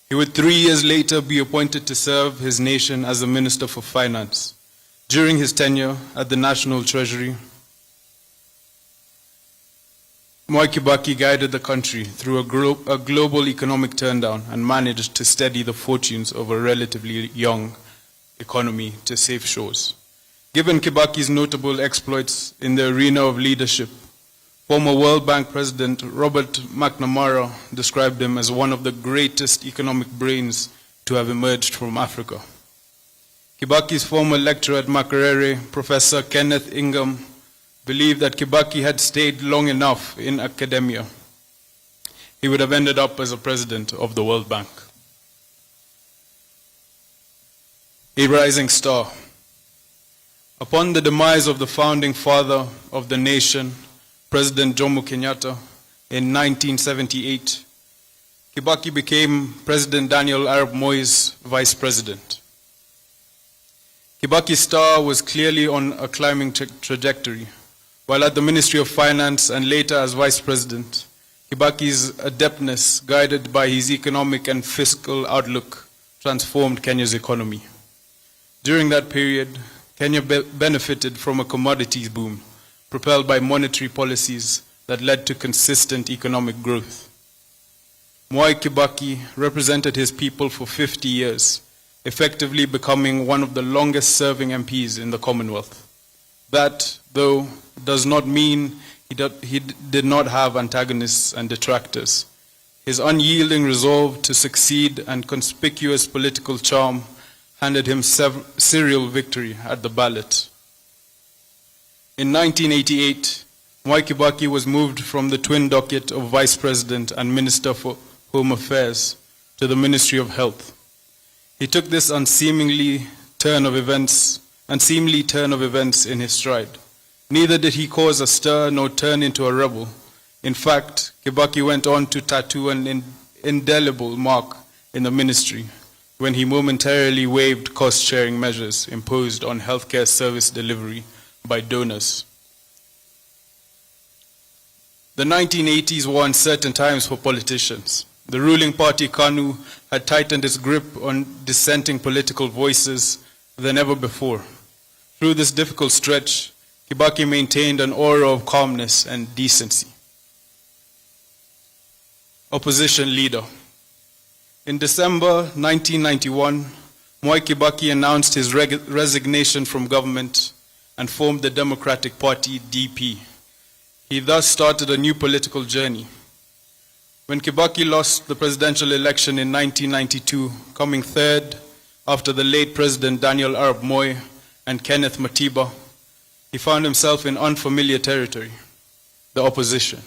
He would 3 years later be appointed to serve his nation as the Minister for Finance. During his tenure at the National Treasury, Mwai Kibaki guided the country through a global economic turndown and managed to steady the fortunes of a relatively young economy to safe shores. Given Kibaki's notable exploits in the arena of leadership, former World Bank President Robert McNamara described him as one of the greatest economic brains to have emerged from Africa. Kibaki's former lecturer at Makerere, Professor Kenneth Ingham, believed that Kibaki had stayed long enough in academia, he would have ended up as a president of the World Bank. A rising star. Upon the demise of the founding father of the nation, President Jomo Kenyatta, in 1978, Kibaki became President Daniel Arap Moi's vice president. Kibaki's star was clearly on a climbing trajectory. While at the Ministry of Finance and later as Vice President, Kibaki's adeptness, guided by his economic and fiscal outlook, transformed Kenya's economy. During that period, Kenya benefited from a commodities boom, propelled by monetary policies that led to consistent economic growth. Mwai Kibaki represented his people for 50 years, effectively becoming one of the longest-serving MPs in the Commonwealth. That, though, does not mean he did not have antagonists and detractors. His unyielding resolve to succeed and conspicuous political charm handed him serial victory at the ballot. In 1988, Mwai Kibaki was moved from the twin docket of Vice President and Minister for Home Affairs to the Ministry of Health. He took this unseemly turn of events in his stride. Neither did he cause a stir nor turn into a rebel. In fact, Kibaki went on to tattoo an indelible mark in the ministry when he momentarily waived cost-sharing measures imposed on healthcare service delivery by donors. The 1980s were uncertain times for politicians. The ruling party, KANU, had tightened its grip on dissenting political voices than ever before. Through this difficult stretch, Kibaki maintained an aura of calmness and decency. Opposition leader. In December 1991, Mwai Kibaki announced his resignation from government and formed the Democratic Party, DP. He thus started a new political journey. When Kibaki lost the presidential election in 1992, coming third after the late President Daniel Arap Moi and Kenneth Matiba, he found himself in unfamiliar territory, the opposition.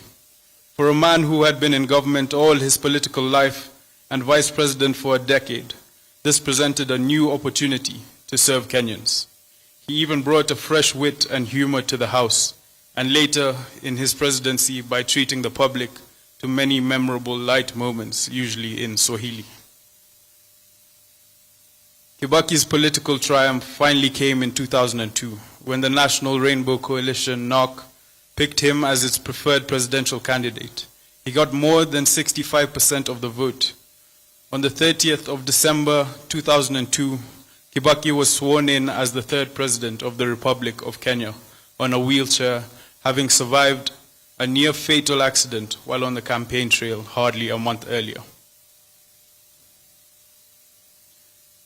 For a man who had been in government all his political life and vice president for a decade, this presented a new opportunity to serve Kenyans. He even brought a fresh wit and humor to the House, and later in his presidency by treating the public to many memorable light moments, usually in Swahili. Kibaki's political triumph finally came in 2002, when the National Rainbow Coalition, NARC, picked him as its preferred presidential candidate. He got more than 65% of the vote. On the 30th of December 2002, Kibaki was sworn in as the third president of the Republic of Kenya on a wheelchair, having survived a near-fatal accident while on the campaign trail hardly a month earlier.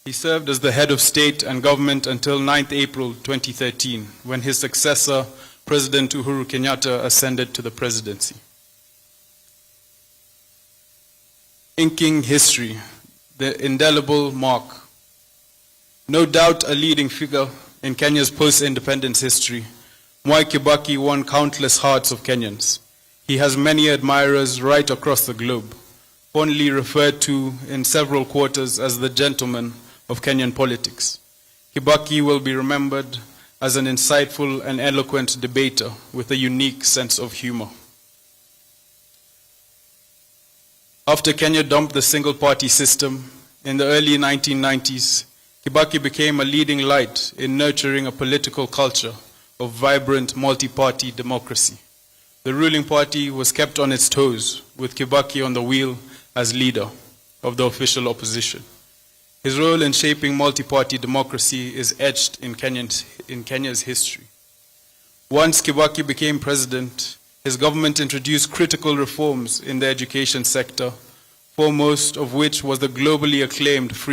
He served as the head of state and government until 9th April 2013, when his successor, President Uhuru Kenyatta, ascended to the presidency. Inking history, the indelible mark. No doubt a leading figure in Kenya's post-independence history, Mwai Kibaki won countless hearts of Kenyans. He has many admirers right across the globe, fondly referred to in several quarters as the gentleman of Kenyan politics. Kibaki will be remembered as an insightful and eloquent debater with a unique sense of humor. After Kenya dumped the single-party system in the early 1990s, Kibaki became a leading light in nurturing a political culture of vibrant multi-party democracy. The ruling party was kept on its toes, with Kibaki on the wheel as leader. of the official opposition. His role in shaping multi-party democracy is etched in Kenya's history. Once Kibaki became president, his government introduced critical reforms in the education sector, foremost of which was the globally acclaimed free